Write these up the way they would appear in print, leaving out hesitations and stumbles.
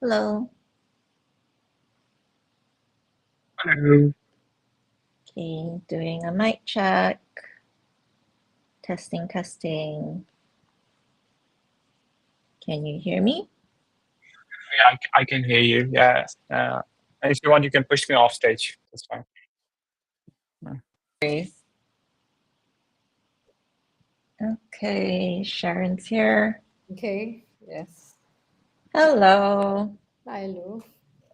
Hello. Hello. Okay, doing a mic check. Testing, testing. Can you hear me? Yeah, I can hear you. Yeah. If you want, you can push me off stage. That's fine. Okay, Sharon's here. Okay, yes. Hello. Hello.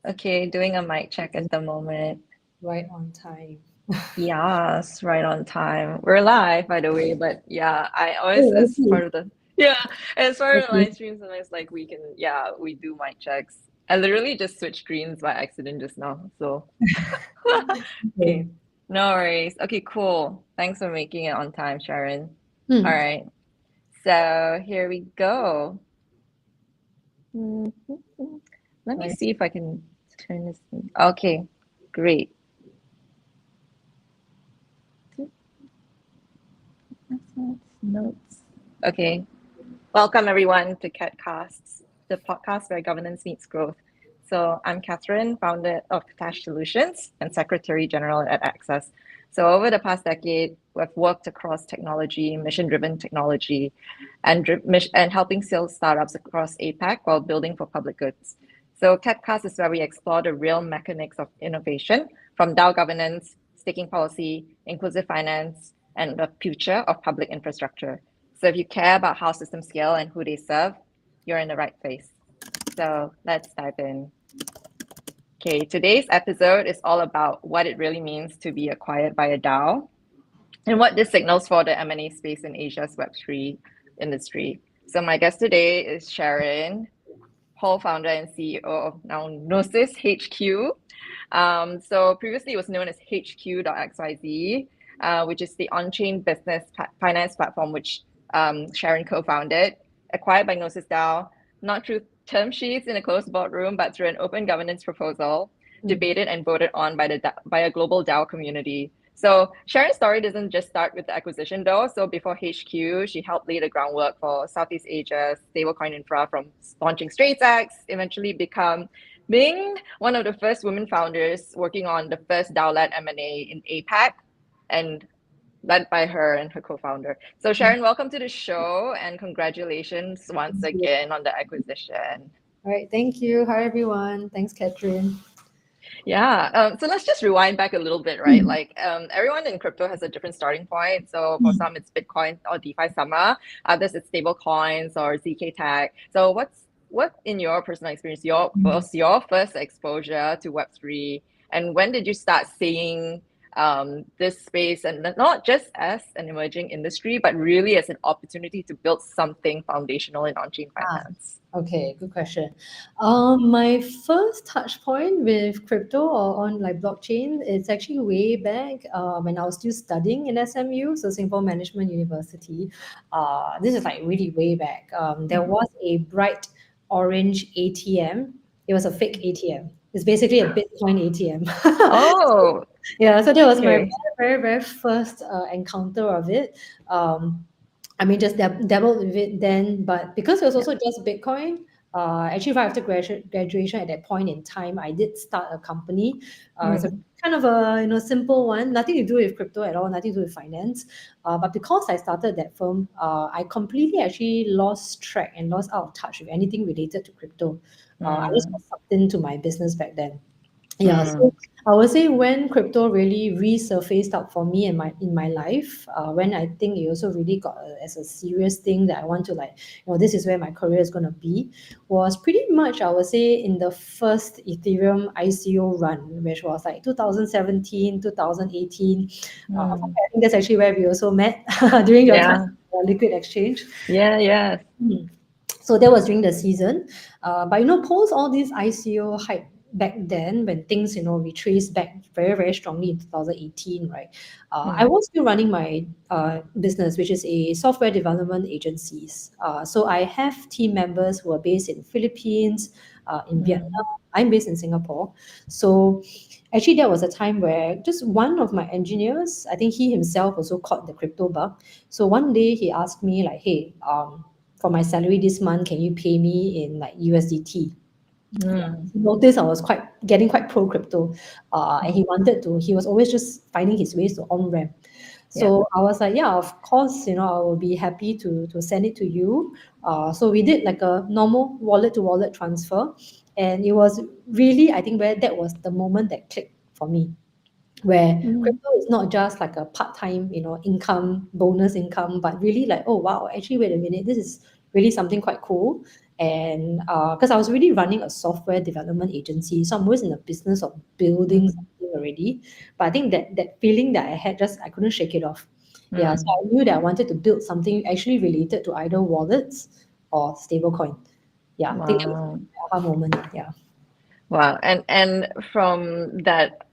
Okay, doing a mic check at the moment. Right on time. Yes, right on time. We're live, by the way, but yeah, I always, Oh, as okay. part of the, yeah, as part of the Okay. live streams, sometimes like we do mic checks. I literally just switched screens by accident just now, so. Okay. Okay, no worries. Okay, cool. Thanks for making it on time, Sharon. All Hmm. right, so here we go. Mhm. Let me Right. see if I can turn this thing. Okay, great. Notes. Okay. Welcome everyone to KatKast, the podcast where governance meets growth. So I'm Katherine, founder of Katashe Solutions and Secretary General at ACCESS. So over the past decade, we've worked across technology, mission-driven technology, and helping sales startups across APAC while building for public goods. So KatKast is where we explore the real mechanics of innovation, from DAO governance, staking policy, inclusive finance, and the future of public infrastructure. So if you care about how systems scale and who they serve, you're in the right place. So let's dive in. Okay, today's episode is all about what it really means to be acquired by a DAO and what this signals for the M&A space in Asia's Web3 industry. So my guest today is Sharon, co-founder and CEO of now GnosisHQ. So previously it was known as HQ.xyz, which is the on-chain business finance platform which Sharon co-founded, acquired by GnosisDAO, not through term sheets in a closed boardroom, but through an open governance proposal, debated and voted on by a global DAO community. So Sharon's story doesn't just start with the acquisition though. So before HQ, she helped lay the groundwork for Southeast Asia's stablecoin infra, from launching StraightX, eventually being one of the first women founders working on the first DAO-led M&A in APAC, and led by her and her co-founder. So Sharon, welcome to the show and congratulations once again on the acquisition. All right. Thank you. Hi, everyone. Thanks, Katherine. Yeah, so let's just rewind back a little bit, right? Like everyone in crypto has a different starting point. So for some, it's Bitcoin or DeFi Summer. Others, it's stable coins or ZK Tag. So what in your personal experience was your first exposure to Web3, and when did you start seeing this space, and not just as an emerging industry, but really as an opportunity to build something foundational in on-chain finance? Okay, good question. My first touch point with crypto or on like blockchain is actually way back when I was still studying in SMU, so Singapore Management University. This is like really way back. There was a bright orange ATM. It was a fake ATM. It's basically a Bitcoin ATM. Oh, Yeah, so that was my okay. very first encounter of it. I mean, just dabbled with it then, but because it was Yeah. also just Bitcoin, actually right after graduation at that point in time, I did start a company. It's a kind of a simple one, nothing to do with crypto at all, nothing to do with finance. But because I started that firm, I completely actually lost track and lost out of touch with anything related to crypto. I just got sucked into my business back then. Yeah, so I would say when crypto really resurfaced up for me in my life, when I think it also really got as a serious thing that I want to like, this is where my career is going to be, was pretty much I would say in the first Ethereum ICO run, which was like 2017, 2018. I think that's actually where we also met during your time Yeah. Liquid Exchange. Yeah, yeah. So that was during the season. But post all these ICO hype back then, when things retraced back very strongly in 2018, right? I was still running my business, which is a software development agencies. So I have team members who are based in Philippines, in Vietnam. I'm based in Singapore. So actually, that was a time where just one of my engineers, I think he himself also caught the crypto bug. So one day he asked me like, hey, for my salary this month, can you pay me in like USDT? He noticed I was getting quite pro crypto, and he was always just finding his ways to on ramp. So I was like, yeah, of course, I will be happy to send it to you. So we did like a normal wallet to wallet transfer, and it was really, I think, where that was the moment that clicked for me, where crypto is not just like a part-time, income, bonus income, but really like, oh wow, actually, wait a minute, this is really something quite cool. And because I was really running a software development agency, so I'm always in the business of building something already. But I think that feeling that I had, just I couldn't shake it off. Yeah, so I knew that I wanted to build something actually related to either wallets or stablecoin. Yeah, I think that was Wow. the aha moment. Yeah. Wow. And from that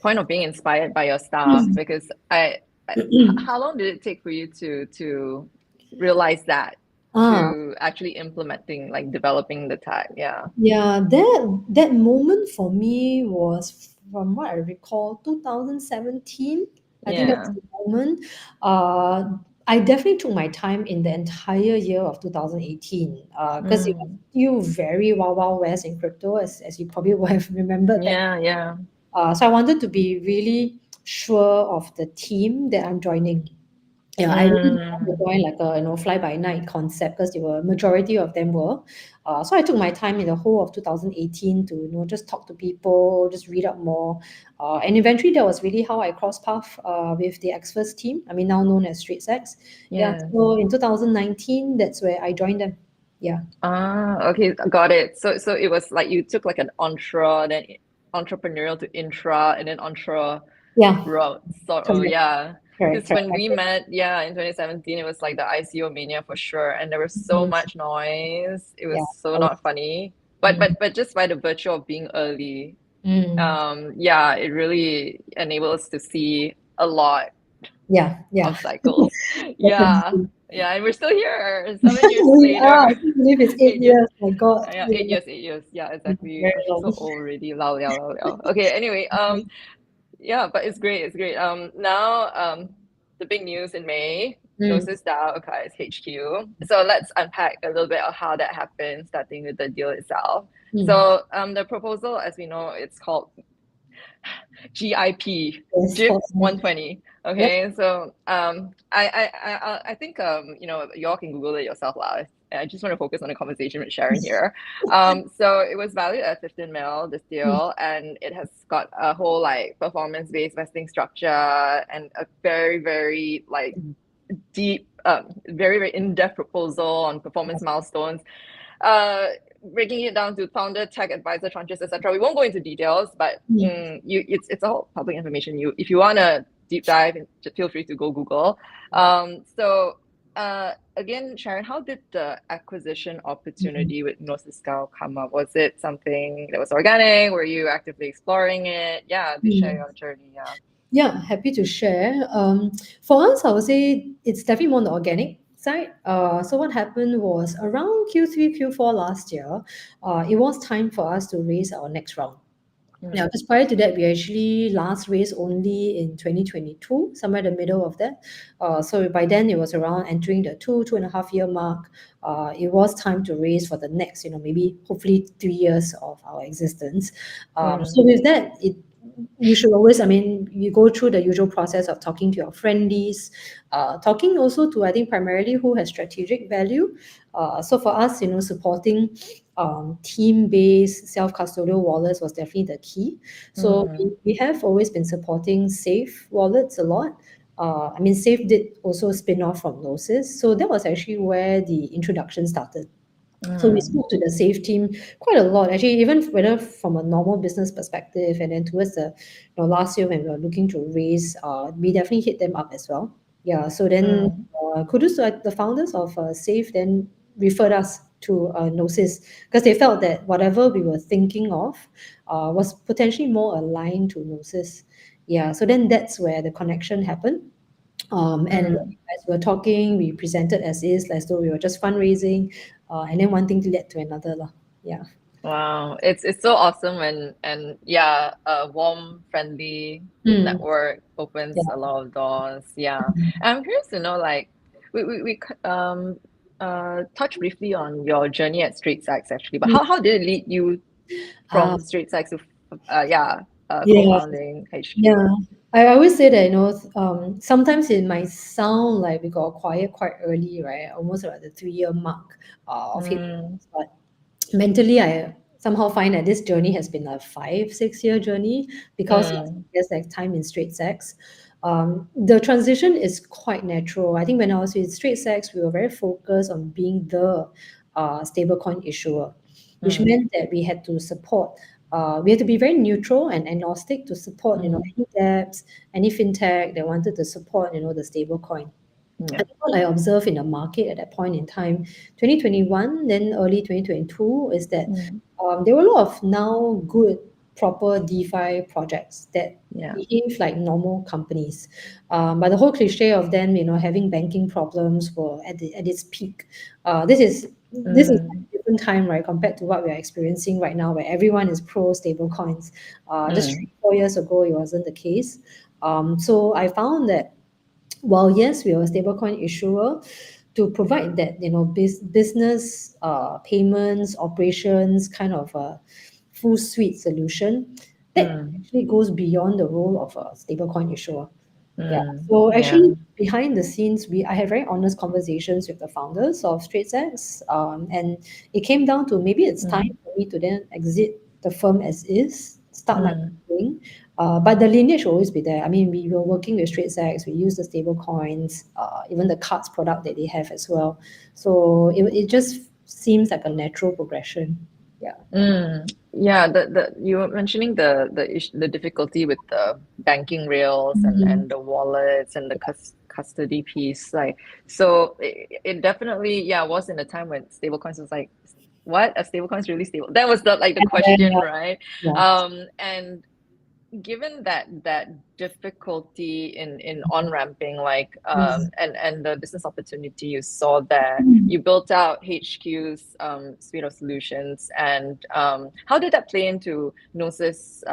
point of being inspired by your staff, because how long did it take for you to realize that, Ah, to actually implementing, like developing the tag? Yeah. Yeah, that moment for me was, from what I recall, 2017. I think that was Yeah. the moment. I definitely took my time in the entire year of 2018 because it was still very wild, wild west in crypto, as you probably would have remembered back. Yeah, yeah. So I wanted to be really sure of the team that I'm joining. Yeah, I really didn't want to join like a fly by night concept, because there were majority of them were. So I took my time in the whole of 2018 to just talk to people, just read up more, and eventually that was really how I crossed path with the Experts team. I mean, now known as StreetX. Yeah. Yeah. So in 2019, that's where I joined them. Yeah. Okay, got it. So it was like you took like an intra, then entrepreneurial to intra, and then intra Yeah. route. So, Correct. yeah. Correct. Because Correct. when we met, yeah, in 2017, it was like the ICO mania for sure, and there was so Mhm. much noise. It was Yeah. so not funny. But Mm. but just by the virtue of being early, Mm. yeah, it really enables us to see a lot Yeah. Yeah. of cycles. Yeah, Definitely. yeah, and we're still here 7 years We are. I later. can't believe it's 8 8 years. years. My God. Yeah, Yeah. 8 years, 8 years. Yeah, exactly. Very I feel so long. old already. Lao, lao, lao, lao. Okay, anyway, yeah, but it's great. It's great. Now, the big news in May, Mm. GnosisDAO acquires HQ. So let's unpack a little bit of how that happened, starting with the deal itself. Mm. So, the proposal, as we know, it's called GIP, Yes, GIPS for 120. yep. Okay, so I think you all can Google it yourself, lah. I just want to focus on the conversation with Sharon here. So it was valued at 15 mil, this Mm. deal, and it has got a whole like performance-based vesting structure and a very, very like deep, very, very in-depth proposal on performance milestones. Breaking it down to founder, tech advisor, tranches, etc. We won't go into details, but it's all public information. If you want to deep dive, feel free to go Google. So again, Sharon, how did the acquisition opportunity with GnosisDAO come up? Was it something that was organic? Were you actively exploring it? Yeah, do share your journey. Yeah. Yeah, happy to share. For us, I would say it's definitely more on the organic side. So what happened was around Q3, Q4 last year, it was time for us to raise our next round. Now, because prior to that, we actually last raised only in 2022, somewhere in the middle of that. So by then, it was around entering the 2.5 year mark. It was time to raise for the next, maybe hopefully 3 years of our existence. So with that, you should always, I mean, you go through the usual process of talking to your friendies, talking also to, I think, primarily who has strategic value. So for us, supporting team-based self-custodial wallets was definitely the key. So we have always been supporting Safe wallets a lot. I mean, Safe did also spin off from Gnosis. So that was actually where the introduction started. So we spoke to the Safe team quite a lot, actually, even whether from a normal business perspective, and then towards the last year when we were looking to raise, we definitely hit them up as well. Yeah, so then kudos to the founders of Safe, then referred us to Gnosis, because they felt that whatever we were thinking of was potentially more aligned to Gnosis. Yeah, so then that's where the connection happened. And as we were talking, we presented as is, as though we were just fundraising, and then one thing led to another. Yeah. Wow, it's so awesome and yeah, a warm, friendly Mm. network opens a Yeah. lot of doors. Yeah, and I'm curious to know, like, we touched briefly on your journey at StreetX actually, but how did it lead you from StraightSex to Yeah. co-founding HQ. Yeah, I always say that, sometimes it might sound like we got acquired quite early, right? Almost at the 3-year mark of it. But mentally, I somehow find that this journey has been a 5-6 year journey because there's like time in StraightSex. The transition is quite natural. I think when I was with StraightSex, we were very focused on being the stablecoin issuer, which meant that we had to support. We had to be very neutral and agnostic to support, any dApps, any fintech that wanted to support, the stablecoin. Yeah. I think what I observed in the market at that point in time, 2021, then early 2022, is that there were a lot of now good, proper DeFi projects that behave like normal companies. But the whole cliche of them, having banking problems were at its peak. This is a different time, right, compared to what we are experiencing right now, where everyone is pro stablecoins. Just 3-4 years ago, it wasn't the case. So I found that while yes, we are a stablecoin issuer, to provide that business payments operations kind of a full suite solution that actually goes beyond the role of a stablecoin issuer. Yeah. So actually, behind the scenes, I had very honest conversations with the founders of StraightSex, and it came down to maybe it's time for me to then exit the firm as is, start my own thing. But the lineage will always be there. I mean, we were working with StraightSex, we use the stable coins, even the cards product that they have as well. So it just seems like a natural progression. Yeah. Yeah, you were mentioning the difficulty with the banking rails and the wallets and the custody piece. Like, so it definitely was in a time when stablecoins was like, what? A stablecoin is really stable? That was the question, right? Yeah. And given that difficulty in on-ramping, and the business opportunity you saw there, you built out HQ's suite of solutions. And how did that play into Gnosis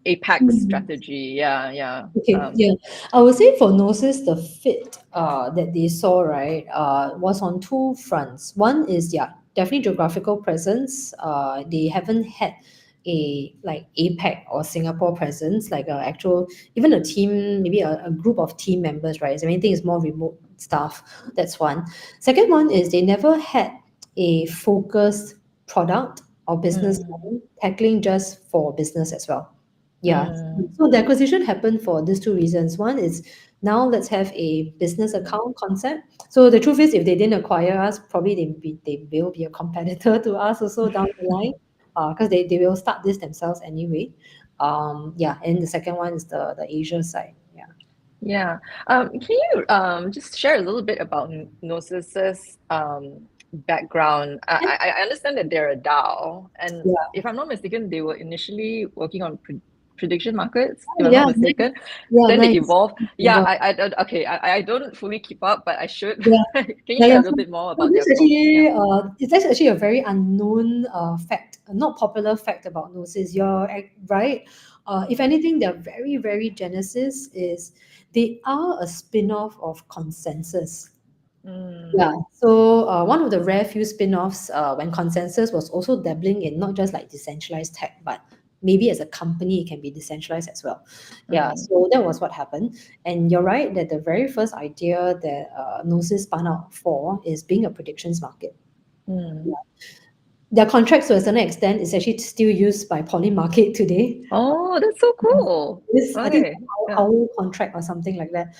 APAC strategy? Yeah. Okay, I would say for Gnosis, the fit that they saw, right, was on two fronts. One is, definitely geographical presence. They haven't had a APAC or Singapore presence, like a actual, even a team, maybe a group of team members, right? So anything is more remote stuff. That's one. Second one is they never had a focused product or business line tackling just for business as well. Yeah. So the acquisition happened for these two reasons. One is now let's have a business account concept. So the truth is, if they didn't acquire us, probably they will be a competitor to us also down the line, because they will start this themselves anyway. And the second one is the Asia side. Yeah. Can you just share a little bit about Gnosis's background? I understand that they're a DAO, and if I'm not mistaken, they were initially working on prediction markets, if I'm not mistaken. Then they evolved. I don't fully keep up, but I should. Can you share a little bit more about it's actually a very unknown fact, a not popular fact about Gnosis. You're right. If anything, they're very, very genesis is they are a spin-off of ConsenSys. Yeah. So one of the rare few spin-offs when ConsenSys was also dabbling in not just like decentralized tech, but maybe as a company it can be decentralized as well. Yeah. So that was what happened. And you're right that the very first idea that Gnosis spun out for is being a predictions market. Yeah. Their contracts to a certain extent is actually still used by Polymarket today. Oh, that's so cool. I think our contract or something like that.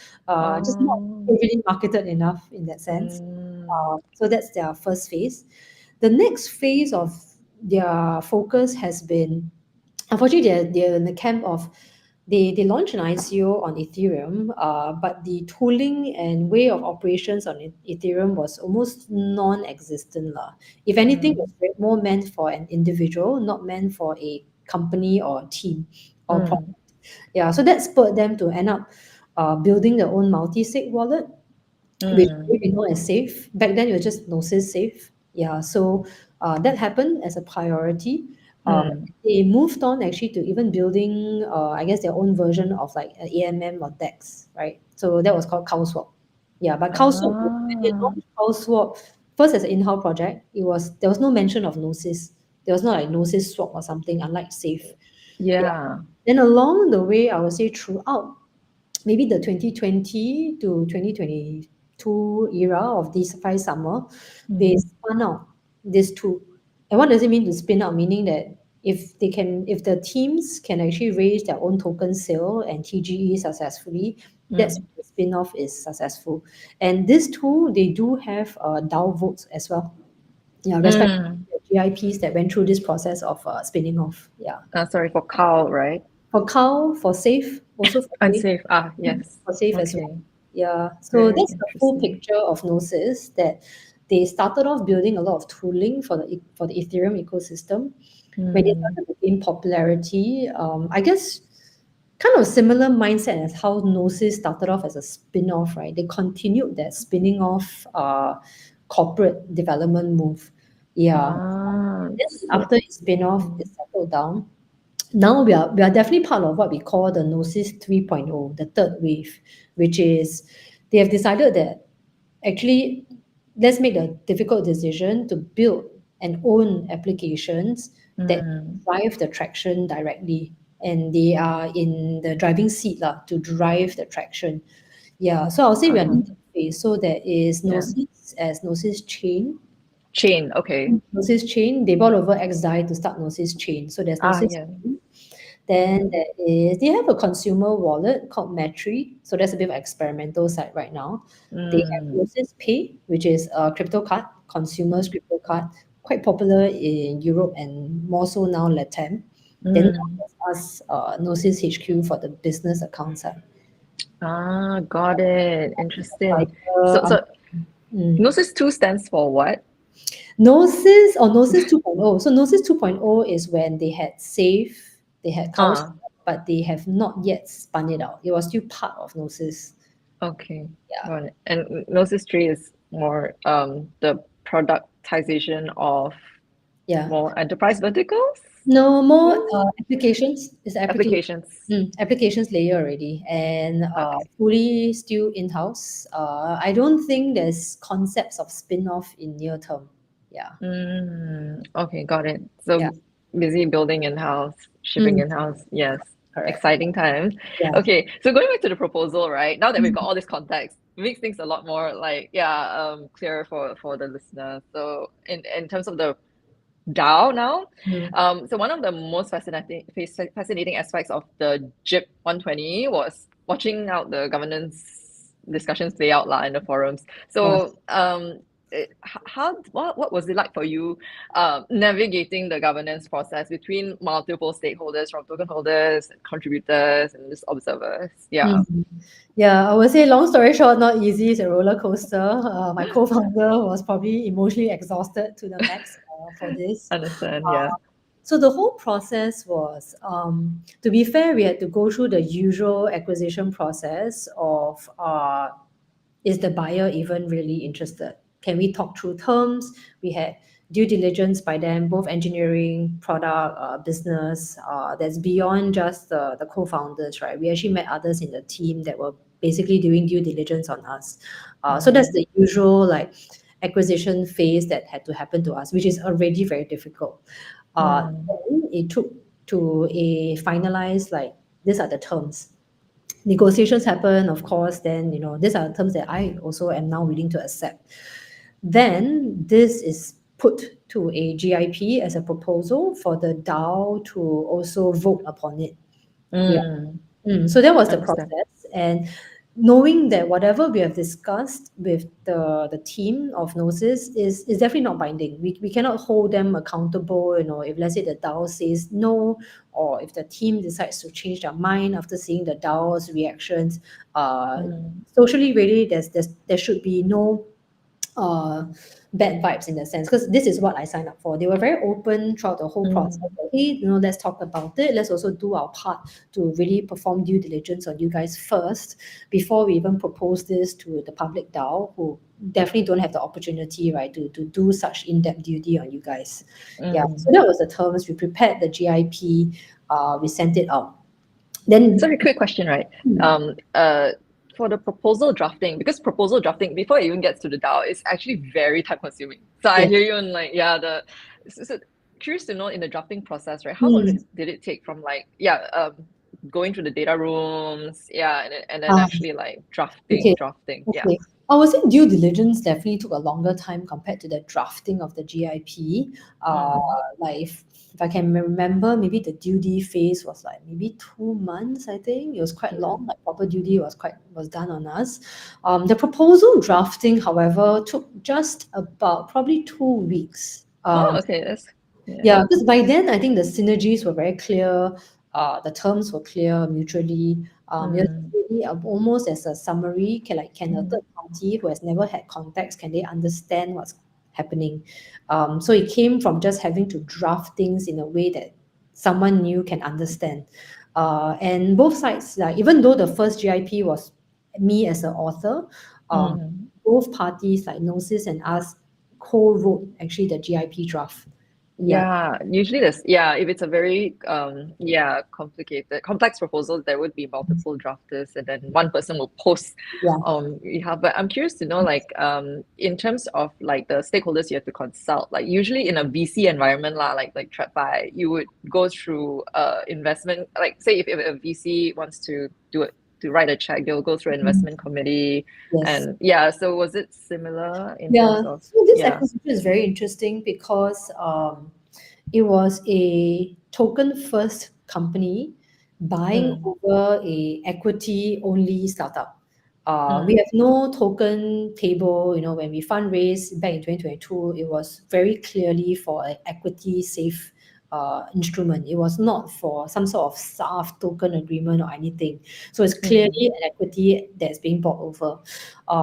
Just not really marketed enough in that sense. So that's their first phase. The next phase of their focus has been, unfortunately, they're in the camp of they launched an ICO on Ethereum, but the tooling and way of operations on Ethereum was almost non-existent. If anything, it was more meant for an individual, not meant for a company or a team or product. Yeah, so that spurred them to end up building their own multi-sig wallet, which we know as Safe. Back then, it was just Gnosis Safe. Yeah, so that happened as a priority. They moved on actually to even building, I guess, their own version of like an AMM or DEX, right? So that was called CowSwap. Yeah, but CowSwap, when they launched CowSwap first as an in-house project, there was no mention of Gnosis. There was not like GnosisSwap or something, unlike Safe. Yeah. Then along the way, I would say throughout maybe the 2020 to 2022 era of DeFi summer, they spun out this tool. And what does it mean to spin out? Meaning that if the teams can actually raise their own token sale and TGE successfully, that's the spin-off is successful. And this tool, they do have DAO votes as well. Yeah, respect the GIPs that went through this process of spinning off. Yeah. Sorry, for Cow, right? For Cow, for Safe, also for Safe. Unsafe. Yes. For Safe as Okay. well. Yeah. So Very that's the full interesting. picture of Gnosis, that they started off building a lot of tooling for the Ethereum ecosystem. When they started to gain popularity, I guess kind of similar mindset as how Gnosis started off as a spin-off, right? They continued that spinning off corporate development move. Yeah. Then after its spin-off, it settled down. Now we are definitely part of what we call the Gnosis 3.0, the third wave, which is they have decided that actually let's make the difficult decision to build and own applications that drive the traction directly. And they are in the driving seat to drive the traction. Yeah. So I'll say we are in the phase. So there is Gnosis as Gnosis Chain. Chain, okay. Gnosis Chain, they bought over XDAI to start Gnosis Chain. So there's Gnosis Chain. Then they have a consumer wallet called Metri. So that's a bit of experimental side right now. They have Gnosis Pay, which is a crypto card, consumer's crypto card, quite popular in Europe and more so now LATAM. Then there's us, GnosisHQ for the business account side. Got it. Interesting. So Gnosis 2 stands for what? Gnosis or Gnosis 2.0. So Gnosis 2.0 is when they had Safe, they had CowSwap, but they have not yet spun it out. It was still part of Gnosis. Okay. Yeah. Got it. And Gnosis 3 is more the productization of more enterprise verticals? No, more applications. It's Applications. Applications layer already, and fully still in-house. I don't think there's concepts of spin-off in near term. Yeah. Okay, got it. So busy building in-house, shipping in-house. Yes. Correct. Exciting times. Yeah. Okay, so going back to the proposal, right? Now that we've got all this context, it makes things a lot more clearer for the listener. So in terms of the DAO now, so one of the most fascinating aspects of the JIP 120 was watching out the governance discussions play out in the forums. So what was it like for you navigating the governance process between multiple stakeholders, from token holders, contributors, and just observers? Yeah. Yeah, I would say long story short, not easy. It's a roller coaster. My co-founder was probably emotionally exhausted to the max for this. Understand, yeah. So the whole process was, to be fair, we had to go through the usual acquisition process of, is the buyer even really interested? Can we talk through terms? We had due diligence by them, both engineering, product, business, that's beyond just the co-founders, right? We actually met others in the team that were basically doing due diligence on us. So that's the usual acquisition phase that had to happen to us, which is already very difficult. Then it took to a finalized, these are the terms. Negotiations happen, of course, then, these are the terms that I also am now willing to accept. Then this is put to a GIP as a proposal for the DAO to also vote upon it. So that was the process. And knowing that whatever we have discussed with the team of Gnosis is definitely not binding. We cannot hold them accountable, if let's say the DAO says no, or if the team decides to change their mind after seeing the DAO's reactions. Socially, really, there should be no bad vibes in that sense, because this is what I signed up for. They were very open throughout the whole process. Hey, let's talk about it. Let's also do our part to really perform due diligence on you guys first before we even propose this to the public DAO, who definitely don't have the opportunity, right, to do such in-depth duty on you guys. Yeah, so that was the terms. We prepared the GIP, we sent it out. Then, sorry, quick question, right? For the proposal drafting, because proposal drafting, before it even gets to the DAO, is actually very time consuming. So I hear you on so curious to know in the drafting process, right? How long Hmm. did it take from like going through the data rooms, and then Ah, actually like drafting, okay. yeah. Okay. I would say due diligence definitely took a longer time compared to the drafting of the GIP. Like if I can remember, maybe the due D phase was like maybe 2 months, I think. It was quite long. Like proper due D was done on us. The proposal drafting, however, took just about probably 2 weeks. Oh, okay, that's Yeah, because by then I think the synergies were very clear. The terms were clear mutually. It was really almost as a summary. Can a third party who has never had context, can they understand what's happening? So it came from just having to draft things in a way that someone new can understand. And both sides, like even though the first GIP was me as an author, both parties like Gnosis and us co-wrote actually the GIP draft. Yeah, usually if it's a very complex proposal, there would be multiple drafters and then one person will post Yeah. but I'm curious to know like in terms of like the stakeholders you have to consult, like usually in a VC environment like TradFi, you would go through investment, like say if a VC wants to do it to write a check, they'll go through an investment committee. Yes. And so was it similar in Yeah. terms of So this acquisition is very interesting because it was a token first company buying over a equity only startup. We have no token table. When we fundraised back in 2022, it was very clearly for an equity safe instrument. It was not for some sort of SAF token agreement or anything. So it's clearly an equity that's being bought over.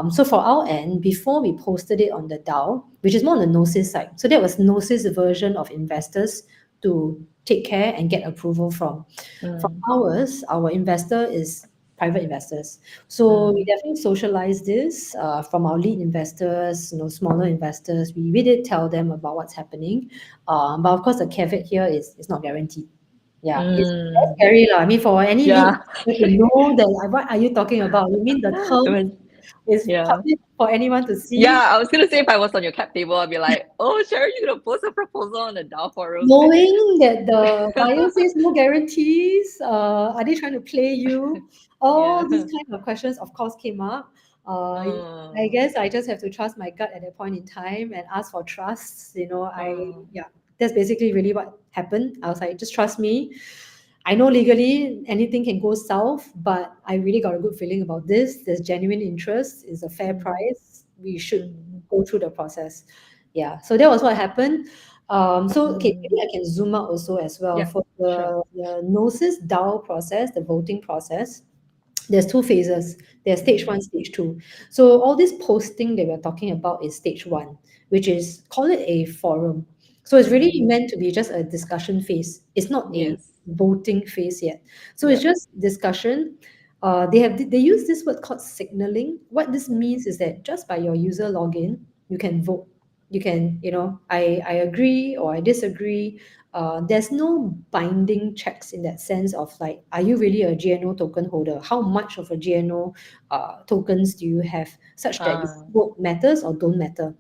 So for our end, before we posted it on the DAO, which is more on the Gnosis side, so that was Gnosis' version of investors to take care and get approval from. From ours, our investor is private investors. So we definitely socialize this from our lead investors, smaller investors. We did tell them about what's happening. But of course, the caveat here is it's not guaranteed. Yeah, it's very scary. I mean, for any lead investor to know that, what are you talking about? You mean the term is public for anyone to see? Yeah, I was gonna say if I was on your cap table, I'd be like, "Oh, Sharon, you're gonna post a proposal on the DAO forum." Knowing that the buyer says no guarantees, are they trying to play you? All these kind of questions, of course, came up. I guess I just have to trust my gut at that point in time and ask for trust. That's basically really what happened. I was like, just trust me. I know legally anything can go south, but I really got a good feeling about this. There's genuine interest. It's a fair price. We should go through the process. Yeah. So that was what happened. Maybe I can zoom out also as well. Yeah, For the Gnosis DAO process, the voting process, there's two phases. There's stage 1, stage 2. So all this posting that we're talking about is stage 1, which is, call it a forum. So it's really meant to be just a discussion phase. It's not a voting phase yet. So it's just discussion. They use this word called signaling. What this means is that just by your user login, you can vote. You can, I agree or I disagree. There's no binding checks in that sense of like, are you really a GNO token holder? How much of a GNO tokens do you have, such that vote matters or don't matter?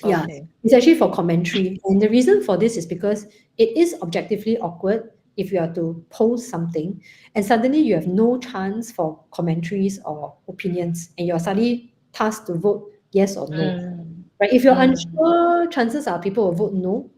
Yeah, it's actually for commentary. And the reason for this is because it is objectively awkward if you are to post something and suddenly you have no chance for commentaries or opinions and you're suddenly tasked to vote yes or no. Right? If you're unsure, chances are people will vote no.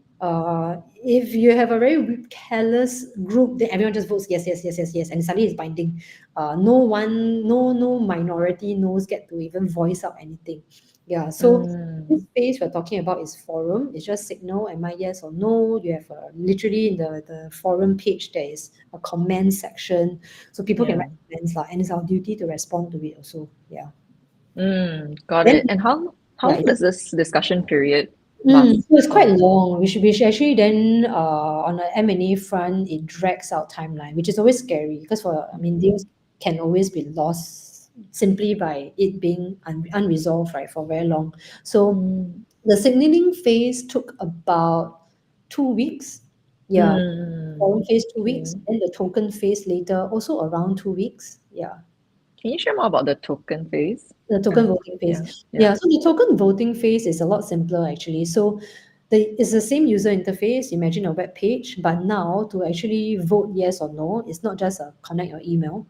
If you have a very careless group, then everyone just votes yes, yes, yes, yes, yes, and suddenly it's binding. No minority no's get to even voice out anything. Yeah, so this space we're talking about is forum. It's just signal, am I yes or no? You have literally in the forum page, there is a comment section. So people can write comments, and it's our duty to respond to it also. Yeah. Got Then- it. And how long does this discussion period So last? it's quite long. We should actually then on the M&A front, it drags out timeline, which is always scary because deals can always be lost simply by it being unresolved, right, for very long. So the signaling phase took about 2 weeks. Yeah. Forum phase 2 weeks, and the token phase later also around 2 weeks. Yeah. Can you share more about the token phase? The token voting phase. So the token voting phase is a lot simpler actually. So It's the same user interface. Imagine a web page, but now to actually vote yes or no, it's not just a connect your email.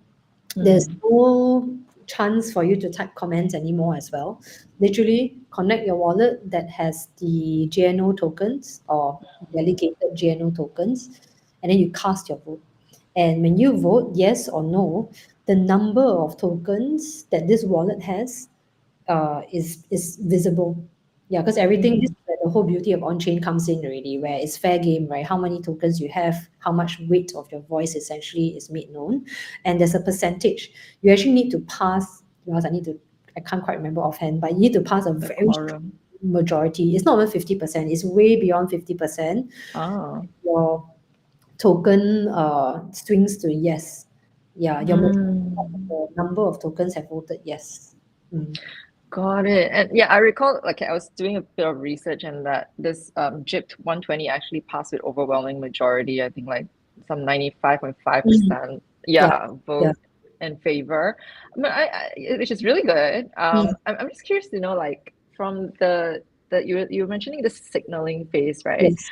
There's no chance for you to type comments anymore as well. Literally connect your wallet that has the GNO tokens or delegated GNO tokens, and then you cast your vote. And when you vote yes or no, the number of tokens that this wallet has is visible. Yeah, because everything, this is where the whole beauty of Onchain comes in already, where it's fair game, right? How many tokens you have, how much weight of your voice essentially is made known, and there's a percentage. You actually need to pass. Because I can't quite remember offhand, but you need to pass a very quorum. majority. It's not even 50%. It's way beyond 50%. Oh. Your token swings to yes. Yeah, your the number of tokens have voted yes. Got it. And yeah, I recall like I was doing a bit of research and that this JIPT 120 actually passed with overwhelming majority. I think like some 95.5% vote in favor. Which is really good. I'm just curious to know, like, from the you were mentioning the signaling phase, right? Yes.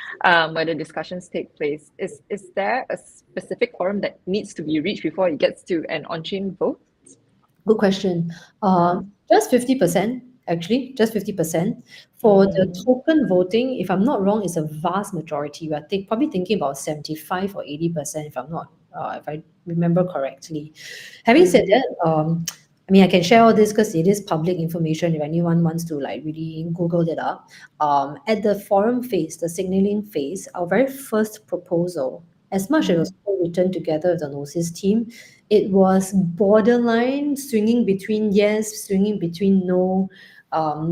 Where the discussions take place. Is there a specific quorum that needs to be reached before it gets to an on-chain vote? Good question. Just 50%, actually, just 50%. For the token voting, if I'm not wrong, it's a vast majority. We're probably thinking about 75 or 80%, if if I remember correctly. Having said that, I mean, I can share all this because it is public information if anyone wants to like really Google it up. At the forum phase, the signaling phase, our very first proposal, as much as it was written together with the Gnosis team, it was borderline, swinging between yes, swinging between no.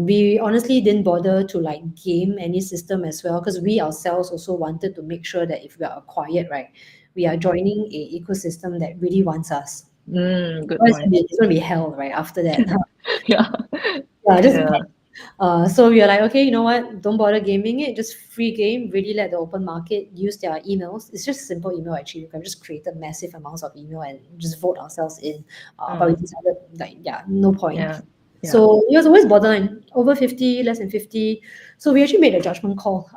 We honestly didn't bother to like game any system as well because we ourselves also wanted to make sure that if we are acquired, right, we are joining a ecosystem that really wants us. Good It's point. going to be hell, right, after that. Yeah. So we are like, okay, you know what? Don't bother gaming it. Just free game. Really let the open market use their emails. It's just simple email actually. You can just create a massive amounts of email and just vote ourselves in. But we decided like, no point. Yeah. So it was always borderline, over 50, less than 50. So we actually made a judgment call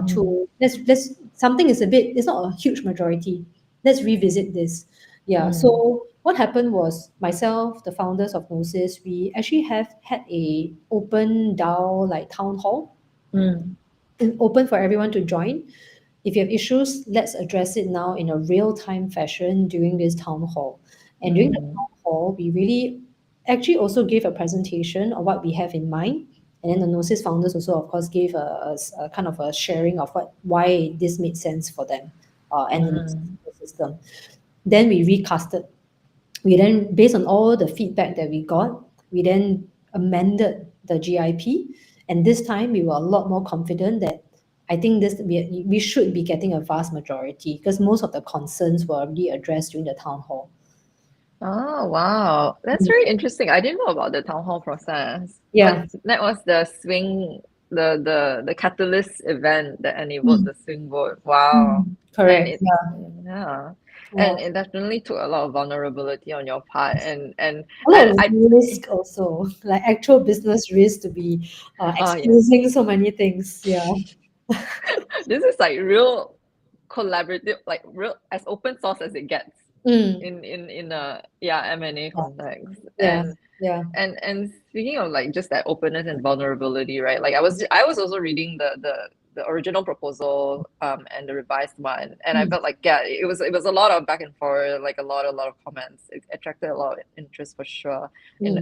to let's something is it's not a huge majority. Let's revisit this. Yeah. So what happened was myself, the founders of Gnosis, we actually have had a open DAO like town hall, open for everyone to join. If you have issues, let's address it now in a real-time fashion during this town hall. And during the town hall, we really actually also gave a presentation of what we have in mind. And then the Gnosis founders also, of course, gave a kind of a sharing of why this made sense for them and the system. Then we recasted. We then, based on all the feedback that we got, we then amended the GIP. And this time we were a lot more confident that I think we should be getting a vast majority because most of the concerns were already addressed during the town hall. Oh, wow. That's very interesting. I didn't know about the town hall process. Yeah. That was the swing, the catalyst event that enabled the swing vote. Wow. Correct. And it definitely took a lot of vulnerability on your part and a lot of risk also, like actual business risk to be exposing so many things. Yeah. This is like real collaborative, like real as open source as it gets in a M&A context. And speaking of like just that openness and vulnerability, right? Like I was also reading the original proposal and the revised one, and I felt like it was a lot of back and forth, like a lot of comments. It attracted a lot of interest for sure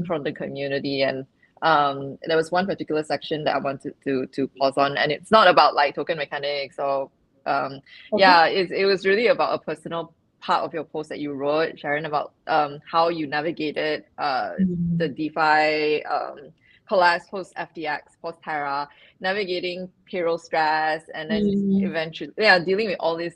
from the community. And there was one particular section that I wanted to pause on, and it's not about like token mechanics or it was really about a personal part of your post that you wrote, Sharon, about how you navigated the DeFi collapse post FTX, post Terra, navigating payroll stress, and then eventually dealing with all these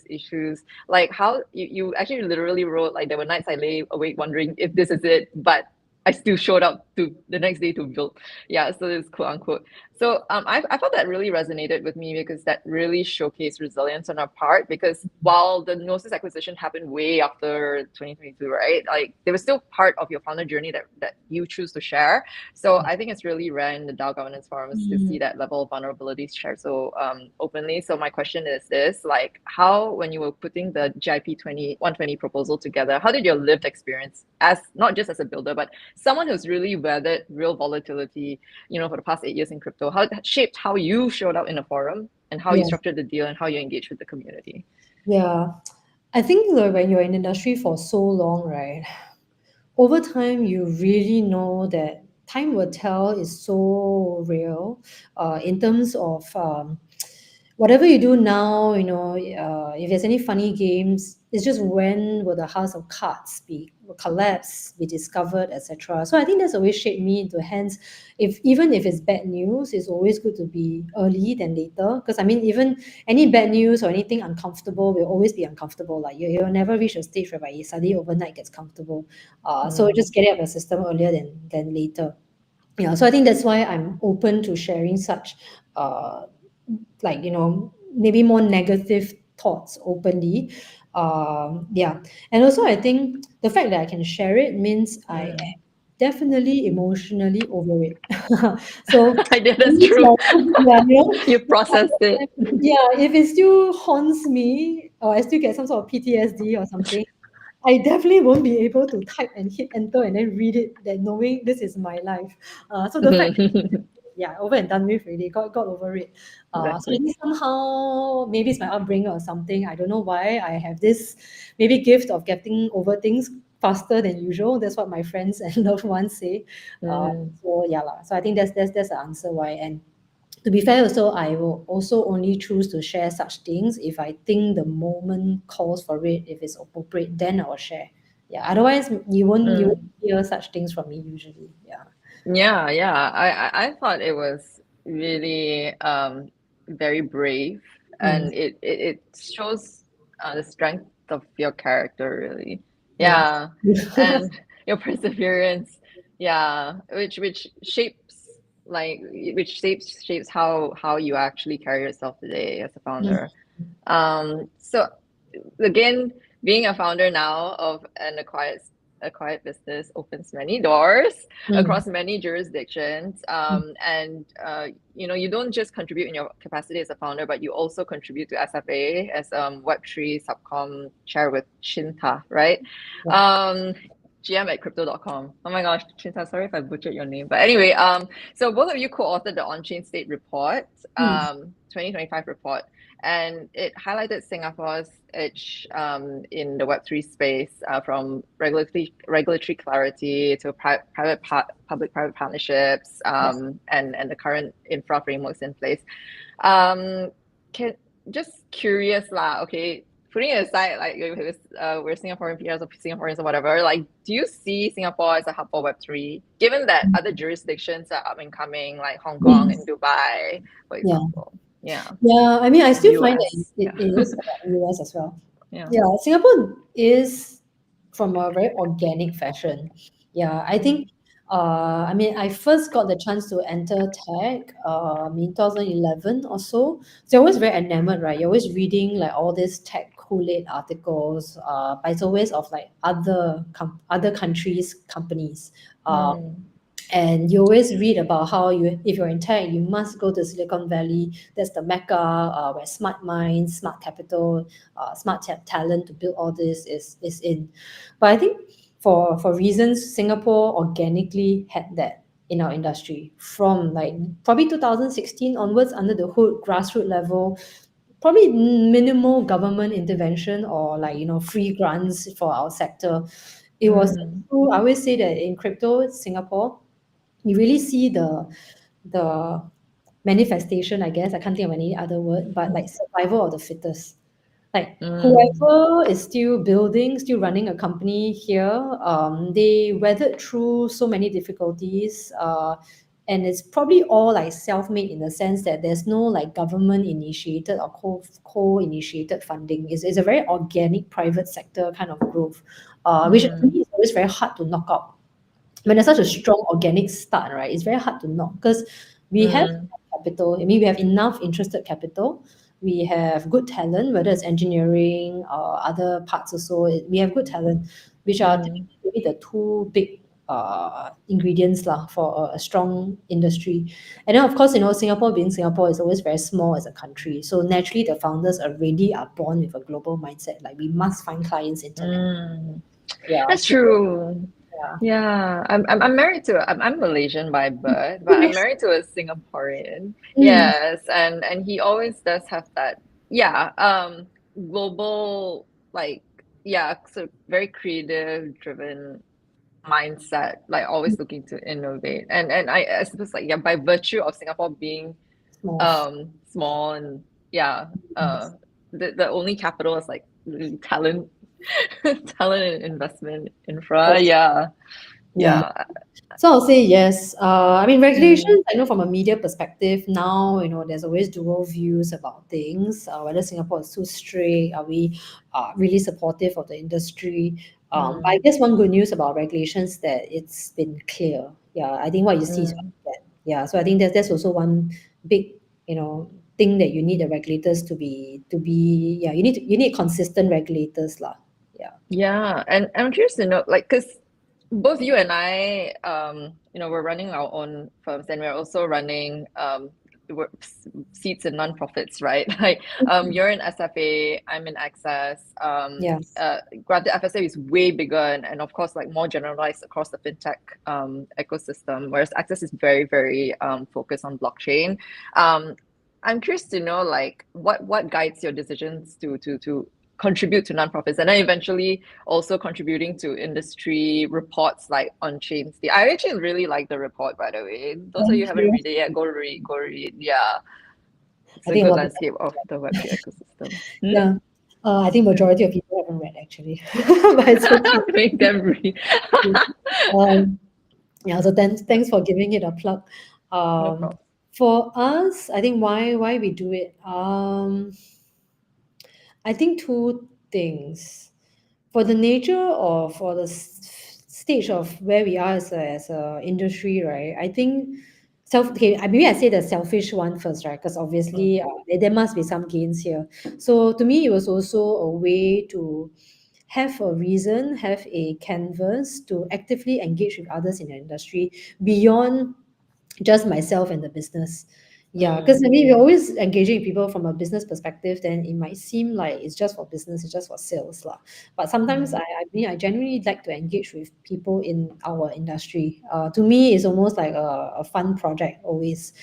issues. Like how you actually literally wrote like there were nights I lay awake wondering if this is it, but I still showed up to the next day to build. So it's quote unquote. So I thought that really resonated with me because that really showcased resilience on our part. Because while the Gnosis acquisition happened way after 2022, right? Like there was still part of your founder journey that you choose to share. So I think it's really rare in the DAO governance forums to see that level of vulnerability shared so openly. So my question is this: like, how when you were putting the GIP 120 proposal together, how did your lived experience as not just as a builder, but someone who's really weathered real volatility, for the past 8 years in crypto, how it shaped how you showed up in a forum and how you structured the deal and how you engage with the community? Yeah. I think when you're in the industry for so long, right, over time, you really know that time will tell is so real in terms of whatever you do now, if there's any funny games, it's just when will the house of cards will collapse, be discovered, etc. So I think that's always shaped me into hands. Even if it's bad news, it's always good to be early than later. Because I mean, even any bad news or anything uncomfortable will always be uncomfortable. Like you'll never reach a stage whereby you suddenly overnight gets comfortable. So just get it out of the system earlier than later. Yeah, so I think that's why I'm open to sharing such maybe more negative thoughts openly. Yeah. And also I think the fact that I can share it means I am definitely emotionally over it. So I did, it that's means true. You if processed it. if it still haunts me or I still get some sort of PTSD or something, I definitely won't be able to type and hit enter and then read it, that knowing this is my life. So the fact over and done with already, got over it. So I Exactly. think somehow, maybe it's my upbringing or something. I don't know why I have this maybe gift of getting over things faster than usual. That's what my friends and loved ones say. So yeah lah. So I think that's the answer why. And to be fair also, I will also only choose to share such things if I think the moment calls for it, if it's appropriate, then I will share. Yeah. Otherwise, you won't hear such things from me usually. Yeah. Yeah. I thought it was really very brave, and it shows the strength of your character, really. Yeah. And your perseverance. Yeah, which shapes how you actually carry yourself today as a founder. So again, being a founder now of an acquired business opens many doors across many jurisdictions. And you don't just contribute in your capacity as a founder, but you also contribute to SFA as Web3 subcom chair with Chinta, right? GM at crypto.com. Oh my gosh, Chinta, sorry if I butchered your name. But anyway, so both of you co-authored the Onchain State Report, 2025 report, and it highlighted Singapore's edge in the Web3 space, from regulatory clarity to public-private partnerships, and the current infra frameworks in place. Just curious lah, okay, putting it aside, like we're Singaporean peers or Singaporeans or whatever, like, do you see Singapore as a hub for Web3, given that other jurisdictions are up and coming, like Hong Kong and Dubai, for example? Yeah. I mean, I still find that US. it is about US as well. Yeah. Singapore is from a very organic fashion. I think I mean, I first got the chance to enter tech in 2011 or so. So you're always very enamored, right? You're always reading like all these tech Kool-Aid articles, but it's always of like other countries' companies. And you always read about how if you're in tech, you must go to Silicon Valley. That's the mecca where smart minds, smart capital, smart talent to build all this is in. But I think for reasons, Singapore organically had that in our industry from like probably 2016 onwards, under the hood, grassroots level, probably minimal government intervention or like free grants for our sector. It was true. I always say that in crypto Singapore, you really see the manifestation, I guess. I can't think of any other word, but like survival of the fittest. Like whoever is still building, still running a company here, they weathered through so many difficulties. And it's probably all like self-made in the sense that there's no like government initiated or co-initiated funding. It's a very organic private sector kind of growth, which to me is always very hard to knock out. When there's such a strong organic start, right, it's very hard to knock because we have capital. I mean, we have enough interested capital. We have good talent, whether it's engineering or other parts also. We have good talent, which are typically maybe the two big ingredients lah for a strong industry. And then of course, Singapore being Singapore is always very small as a country. So naturally the founders already are born with a global mindset. Like we must find clients internationally. Yeah. That's true. Yeah. Yeah, I'm married to I'm Malaysian by birth, but I'm married to a Singaporean. Yes, and he always does have that global so very creative driven mindset, like always looking to innovate. And I suppose by virtue of Singapore being small and the only capital is like talent and investment infra. Yeah. So I'll say yes. I mean, regulations, I know from a media perspective now, there's always dual views about things, whether Singapore is too strict, are we really supportive of the industry? But I guess one good news about regulations that it's been clear. Yeah, I think what you see is that. Yeah, so I think that's also one big, thing that you need the regulators to be. You need consistent regulators lah. Yeah, and I'm curious to know, like, because both you and I, we're running our own firms, and we're also running seats in nonprofits, right? Like, you're in SFA, I'm in ACCESS. Granted, FSA is way bigger and of course, like more generalized across the fintech ecosystem, whereas ACCESS is very, very focused on blockchain. I'm curious to know, like, what guides your decisions to contribute to nonprofits, and then eventually also contributing to industry reports like Onchain. I actually really like the report, by the way. Those of you who haven't read it yet, go read. Yeah, it's a good landscape of the Web3 ecosystem. Yeah, I think majority of people haven't read actually, but it's okay. Make them read. So thanks for giving it a plug. No problem. For us, I think why we do it. I think two things. For the nature of, for the stage of where we are as a industry, right? I think maybe I say the selfish one first, right? Because obviously there must be some gains here. So to me, it was also a way to have a reason, have a canvas to actively engage with others in the industry beyond just myself and the business. Yeah, because I mean, we're always engaging people from a business perspective, then it might seem like it's just for business, it's just for sales lah. But sometimes I genuinely like to engage with people in our industry. To me, it's almost like a fun project always.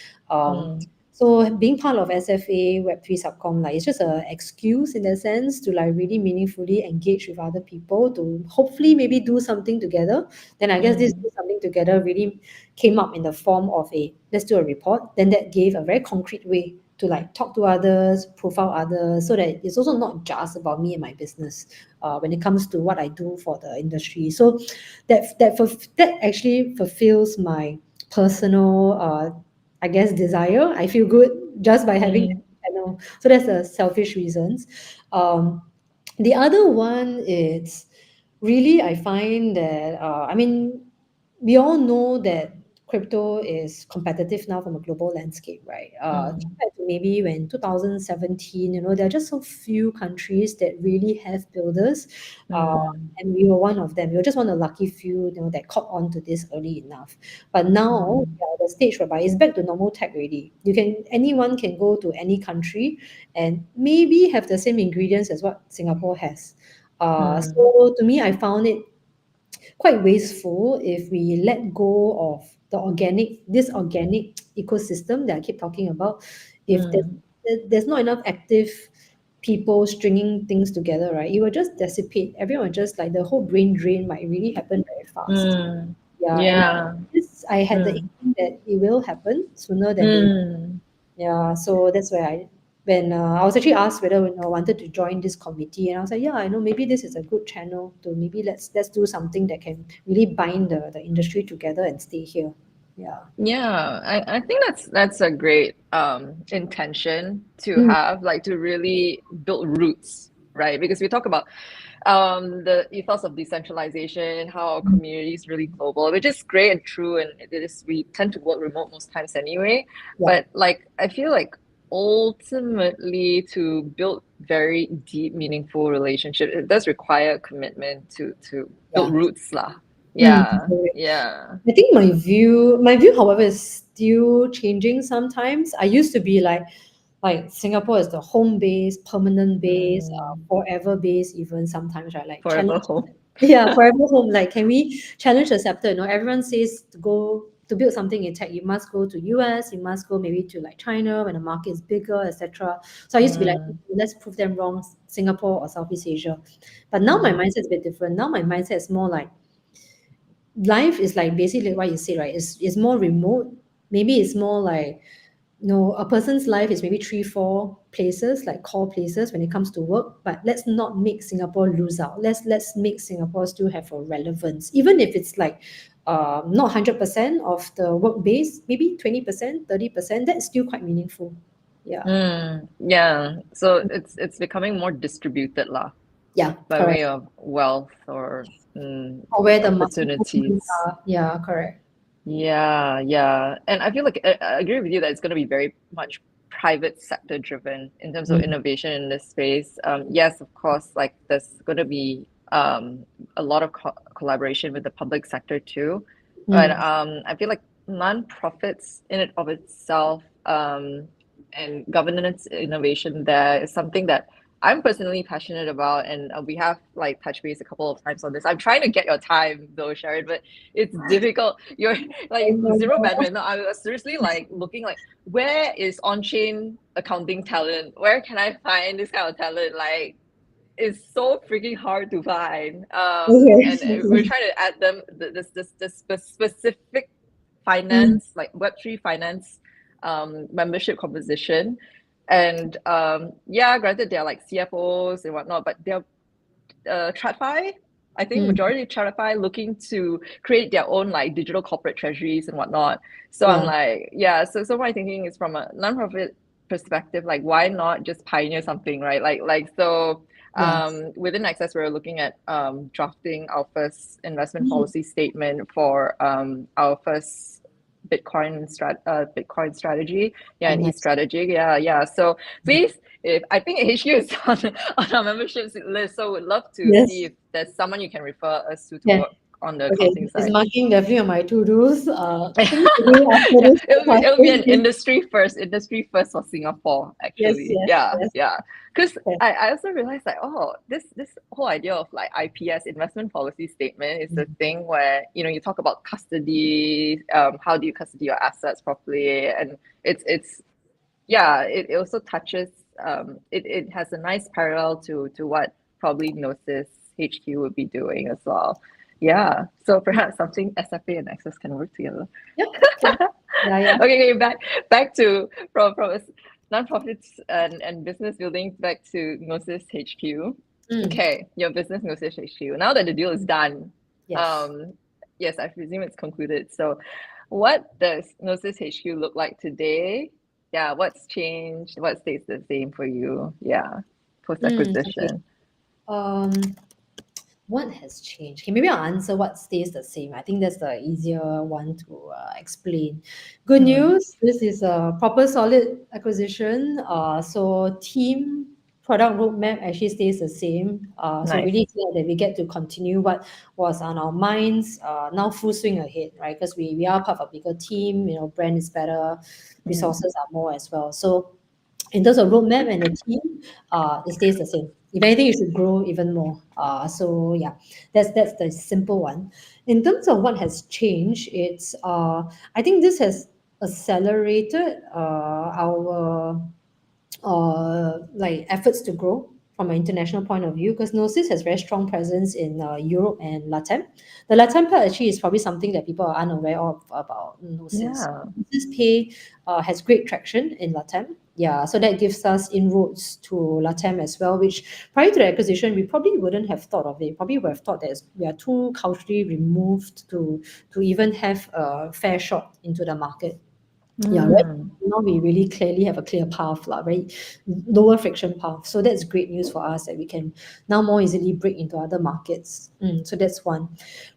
So being part of SFA Web3 Subcom, like, it's just an excuse in a sense to like really meaningfully engage with other people to hopefully maybe do something together. Then I guess this do something together really came up in the form of let's do a report. Then that gave a very concrete way to like talk to others, profile others, so that it's also not just about me and my business when it comes to what I do for the industry. So that actually fulfills my personal I guess desire. I feel good just by having that channel. So that's the selfish reasons. The other one is really, I find that I mean, we all know that crypto is competitive now from a global landscape, right? Compared to maybe when 2017, there are just so few countries that really have builders, and we were one of them. We were just one of the lucky few, that caught on to this early enough. But now, we are at the stage whereby it's back to normal tech already. Anyone can go to any country and maybe have the same ingredients as what Singapore has. So to me, I found it quite wasteful if we let go of this organic ecosystem that I keep talking about. If there's not enough active people stringing things together, right, it will just dissipate. Everyone will just, like, the whole brain drain might really happen very fast. And this, I had the inkling that it will happen sooner than later. Yeah, so that's where when I was actually asked whether I wanted to join this committee, and I was like, I know maybe this is a good channel to maybe let's do something that can really bind the industry together and stay here. I think that's a great intention to have, like, to really build roots, right? Because we talk about the ethos of decentralization, how our community is really global, which is great and true, and it is, we tend to work remote most times anyway. Yeah. But like, I feel like ultimately to build very deep, meaningful relationship, it does require commitment to build roots lah. Yeah, yeah. I think my view, however, is still changing sometimes. I used to be like Singapore is the home base, permanent base, forever base, even sometimes, right? Like Forever challenge. home. Yeah, forever home. Like, can we challenge the scepter? You know, everyone says to build something in tech, you must go to US, you must go maybe to like China when the market is bigger, etc. So I used to be like, let's prove them wrong, Singapore or Southeast Asia. But now my mindset is a bit different. Now my mindset is more like, life is like basically what you say, right? It's more remote. Maybe it's more like, a person's life is maybe 3-4 places, like core places when it comes to work. But let's not make Singapore lose out. Let's make Singapore still have a relevance, even if it's like not 100% of the work base, maybe 20%, 30%. That's still quite meaningful. Yeah. Yeah. So it's becoming more distributed lah. Yeah. By correct. way of wealth or where the opportunities. Yeah, correct. Yeah. And I feel like I agree with you that it's going to be very much private sector driven in terms of innovation in this space. Yes, of course, like there's going to be a lot of collaboration with the public sector too. But I feel like nonprofits in and of itself and governance innovation there is something that I'm personally passionate about, and we have like touched base a couple of times on this. I'm trying to get your time though, Sharon, but it's difficult. You're like zero bandwidth. No, I was seriously like looking like, where is on-chain accounting talent? Where can I find this kind of talent? Like, it's so freaking hard to find. And we're trying to add them this specific finance, like Web3 finance membership composition. And granted, they're like CFOs and whatnot, but they're TradFi. I think majority of TradFi looking to create their own like digital corporate treasuries and whatnot. So I'm like, so my thinking is from a nonprofit perspective, like why not just pioneer something, right? Within ACCESS, we're looking at drafting our first investment policy statement for our first Bitcoin strategy, and e-strategy. So please, if I think HQ is on our membership list, so we'd love to see if there's someone you can refer us to work on the accounting side. It's marking definitely on my to-dos. It'll be an industry first for Singapore, actually. Because I also realized like, this whole idea of like IPS, investment policy statement, is the thing where you talk about custody, how do you custody your assets properly, and it also touches it has a nice parallel to what probably GnosisHQ would be doing as well. Yeah, so perhaps something SFA and ACCESS can work together. Okay, back to from nonprofits and business building back to GnosisHQ. Okay, your business GnosisHQ. Now that the deal is done, yes, I presume it's concluded. So, what does GnosisHQ look like today? Yeah, what's changed? What stays the same for you? Yeah, post acquisition. What has changed? Okay, maybe I'll answer what stays the same. I think that's the easier one to explain. Good news, this is a proper solid acquisition. So team product roadmap actually stays the same. So really glad that we get to continue what was on our minds. Now full swing ahead, right? Because we are part of a bigger team, brand is better, resources are more as well. So in terms of roadmap and the team, it stays the same. If anything, it should grow even more. That's the simple one. In terms of what has changed, it's I think this has accelerated our efforts to grow from an international point of view, because Gnosis has very strong presence in Europe and LATAM. The LATAM part actually is probably something that people are unaware of about Gnosis. Gnosis Pay has great traction in LATAM. So that gives us inroads to LATAM as well, which prior to the acquisition, we probably wouldn't have thought of it. Probably would have thought that we are too culturally removed to even have a fair shot into the market. Yeah, right. Now we really clearly have a clear path, very lower friction path. So that's great news for us that we can now more easily break into other markets. So that's one.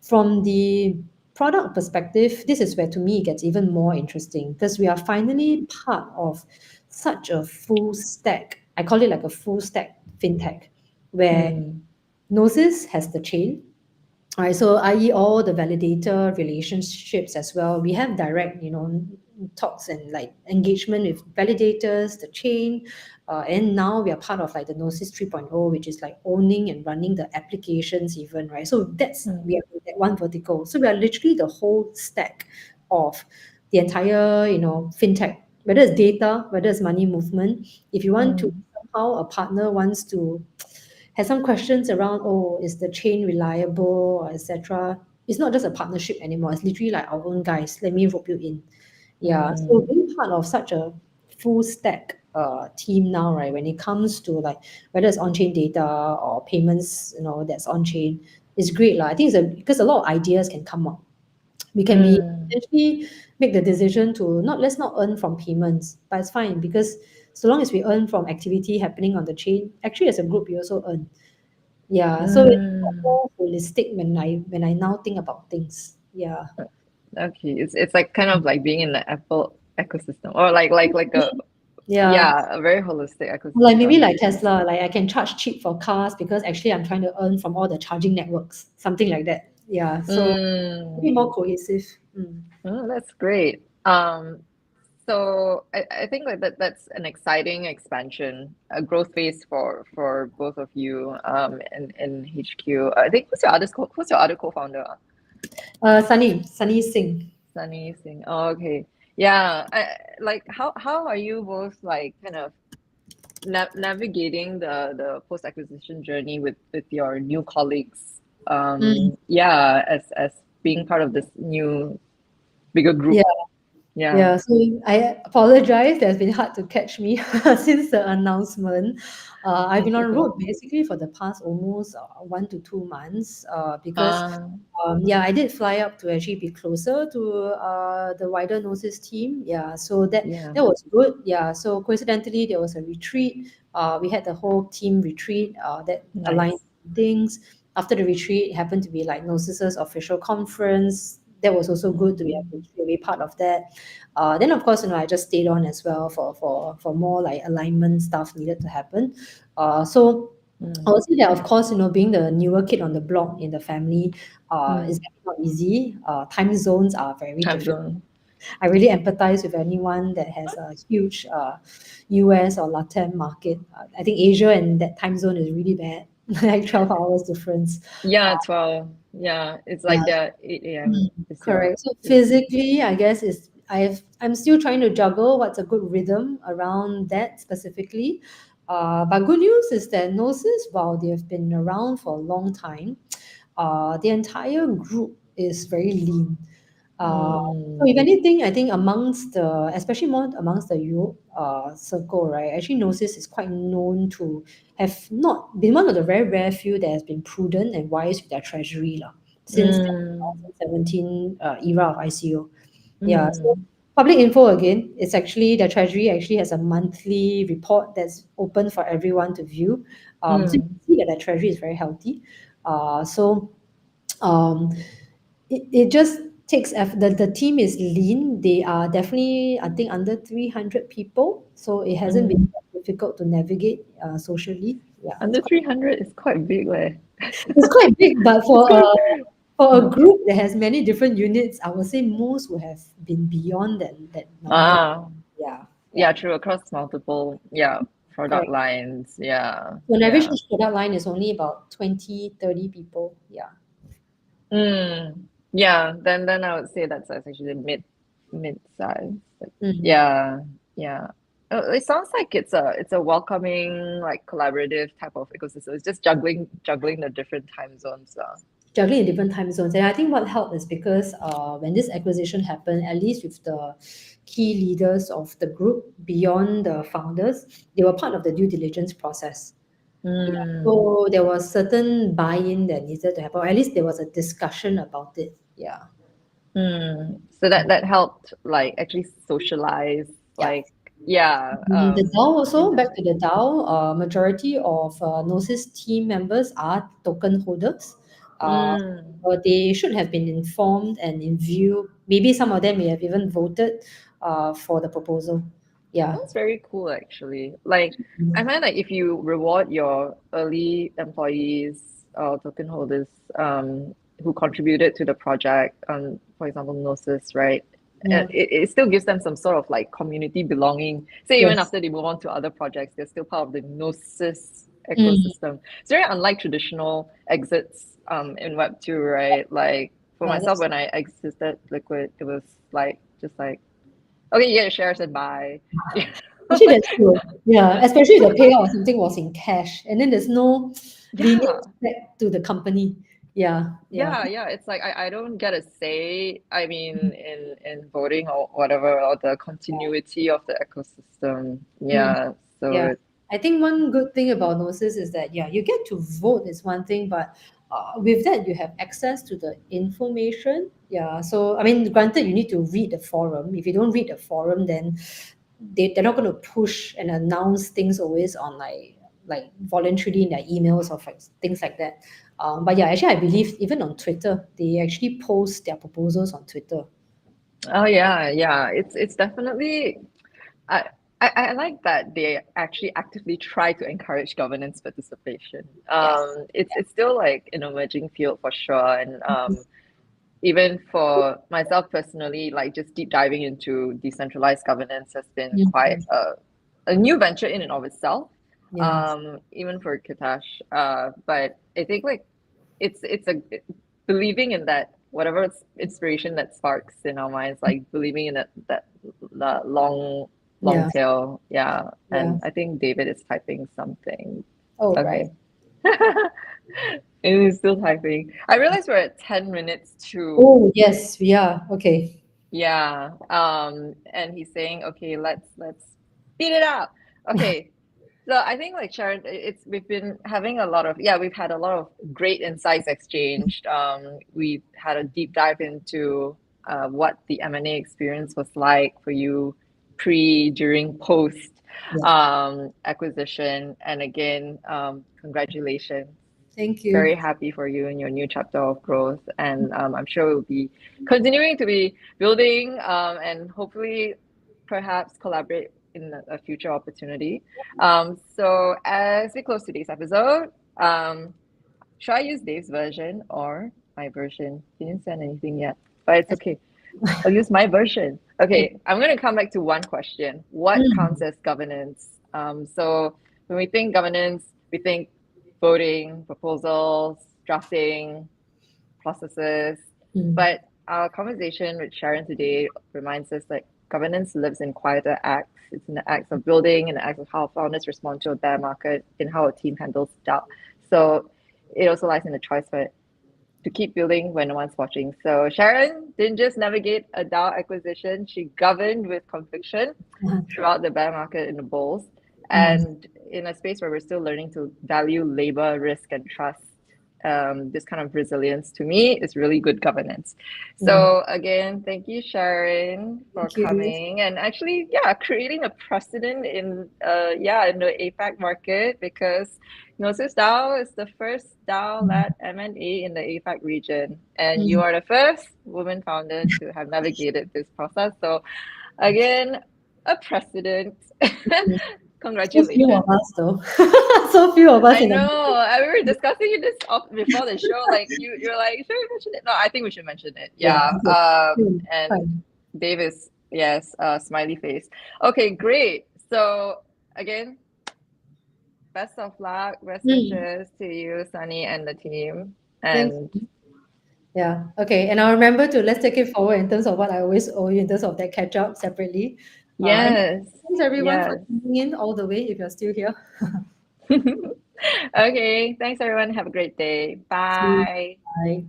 From the product perspective, this is where to me it gets even more interesting because we are finally part of such a full stack. I call it like a full stack fintech, where Gnosis has the chain. All right, so i.e. all the validator relationships as well. We have direct, talks and like engagement with validators, the chain, and now we are part of like the Gnosis 3.0, which is like owning and running the applications even, right? So that's we are that one vertical. So we are literally the whole stack of the entire, fintech, whether it's data, whether it's money movement. If you want to somehow a partner wants to has some questions around, oh, is the chain reliable, or etc. It's not just a partnership anymore. It's literally like our own guys. Let me rope you in. Yeah. So being part of such a full stack team now, right? When it comes to like whether it's on-chain data or payments, that's on-chain, it's great, lah. I think because a lot of ideas can come up. We can be actually make the decision to let's not earn from payments, but it's fine because so long as we earn from activity happening on the chain, actually as a group we also earn. Yeah, so it's more holistic when I now think about things. Yeah. Okay, it's like kind of like being in the Apple ecosystem, or like a Yeah. a very holistic Like ecosystem. maybe like Tesla, like I can charge cheap for cars because actually I'm trying to earn from all the charging networks, something like that. Yeah. So maybe more cohesive. Oh, that's great. So I think like that's an exciting expansion, a growth phase for both of you in HQ. I think who's your other co-founder? Sunny Singh. Sunny Singh. Oh, okay. Yeah. Like how are you both like kind of navigating the post-acquisition journey with your new colleagues? Yeah, as being part of this new bigger group. Yeah, so I apologize. It's been hard to catch me since the announcement. I've been That's on okay. road basically for the past almost 1 to 2 months because Ah, I did fly up to actually be closer to the wider Gnosis team. Yeah, so that yeah. was good. Yeah, so coincidentally there was a retreat. We had the whole team retreat that aligned Nice. things. After the retreat, it happened to be like Gnosis's official conference. That was also good to be able to be part of that. Then of course, I just stayed on as well for more like alignment stuff needed to happen. So I would say that of course, being the newer kid on the block in the family, is not easy. Time zones are very Time difficult. zone. I really empathize with anyone that has a huge US or Latin market. I think Asia and that time zone is really bad, like 12 hours difference. Yeah, 12. Yeah, it's like Yeah, the 8 a.m. is your correct. So physically, I guess I'm still trying to juggle what's a good rhythm around that specifically. But good news is that Gnosis, while they have been around for a long time, the entire group is very lean. So if anything, I think especially more amongst the Europe circle, right? Actually, Gnosis is quite known to have not been one of the very rare few that has been prudent and wise with their treasury lah, since the 2017 era of ICO. Yeah. So public info again, it's actually the treasury actually has a monthly report that's open for everyone to view. So you can see that the treasury is very healthy. So um, it just takes effort. The team is lean. They are definitely, I think, under 300 people. So it hasn't been that difficult to navigate socially. Yeah, under 300 is quite big, leh. it's quite big, but It's quite for a group that has many different units, I would say most would have been beyond that number. ah Yeah, yeah, true, across multiple product correct. lines. Yeah. So on average, Yeah. each product line is only about 20, 30 people. Yeah. Yeah, then I would say that's actually mid size. Like, Mhm. yeah, yeah. It sounds like it's a welcoming, like collaborative type of ecosystem. It's just juggling the different time zones. Juggling in different time zones. And I think what helped is because when this acquisition happened, at least with the key leaders of the group beyond the founders, they were part of the due diligence process. Yeah. So there was certain buy-in that needed to happen, or at least there was a discussion about it. Yeah. So that helped like actually socialize, Yeah. like yeah. The DAO also, back to Interesting. the DAO, majority of Gnosis team members are token holders. Mm. They should have been informed and in view. Maybe some of them may have even voted for the proposal. Yeah. That's very cool, actually. Like, I find like if you reward your early employees or token holders who contributed to the project, for example, Gnosis, right? Yeah. It still gives them some sort of like community belonging. Say even Yes. after they move on to other projects, they're still part of the Gnosis Mm. ecosystem. It's very unlike traditional exits in Web2, right? Like for Yeah, myself, that's when I exited Liquid, it was like just like, okay, you get your shares and bye. actually that's true. Yeah, especially the payout or something was in cash, and then there's no linear Yeah, back to the company. Yeah, yeah. yeah. It's like I don't get a say, I mean, in voting or whatever, or the continuity of the ecosystem. Mm. Yeah. Yeah, So I think one good thing about Gnosis is that yeah, you get to vote is one thing, but with that you have access to the information. Yeah, so I mean, granted, you need to read the forum. If you don't read the forum, then they're not going to push and announce things always on like voluntarily in their emails or like, things like that. But yeah, actually, I believe even on Twitter, they actually post their proposals on Twitter. oh yeah. It's definitely I, I like that they actually actively try to encourage governance participation. Yes. It's still like an emerging field for sure, and even for myself personally, like just deep diving into decentralized governance has been quite Mhm. a new venture in and of itself. Yes. Even for Katashe. But I think like it's a believing in that whatever inspiration that sparks in our minds, like believing in that long Yeah. tail. Yeah. Yeah. And I think David is typing something. Oh, right. Okay. And he's still typing. I realize we're at 10 minutes to Oh, yes, we are. Okay. yeah. And he's saying, okay, let's speed it up. Okay. So I think like Sharon, we've been having a lot of we've had a lot of great insights exchanged. We've had a deep dive into what the M&A experience was like for you pre, during, post Yeah. acquisition. And again, congratulations. Thank Very you. happy for you in your new chapter of growth. And I'm sure we'll be continuing to be building and hopefully perhaps collaborate in a future opportunity. So as we close today's episode, should I use Dave's version or my version? He didn't send anything yet, but it's okay. I'll use my version. Okay, I'm going to come back to one question. What Mm. counts as governance? So when we think governance, we think voting, proposals, drafting, processes. Mm. But our conversation with Sharon today reminds us that governance lives in quieter acts. It's in the acts of building, in the acts of how founders respond to a bear market, in how a team handles doubt. So it also lies in the choice for to keep building when no one's watching. So Sharon didn't just navigate a DAO acquisition, she governed with conviction throughout the bear market in the bulls. Mm. And in a space where we're still learning to value labor, risk, and trust, this kind of resilience to me is really good governance. Yeah. So again, thank you, Sharon, for Thank you. coming and actually, creating a precedent in in the APAC market because GnosisDAO is the first DAO-led M&A in the APAC region, and you Mm. are the first woman founder to have navigated this process. So again, a precedent. Mm. So few of Congratulations. us, though. So few of us I in the. know. We were discussing this before the show. Like you're like, should we mention it? No, I think we should mention it. Yeah. Yeah. Okay. And Fine. Davis, yes, smiley face. Okay, great. So again, best of luck, best Mm. wishes to you, Sunny, and the team. Thanks. And Yeah. Okay. And I'll remember to let's take it forward in terms of what I always owe you in terms of that catch up separately. And yes, thanks everyone for yes. tuning in all the way if you're still here. Okay, thanks everyone. Have a great day. See you. Bye. Bye.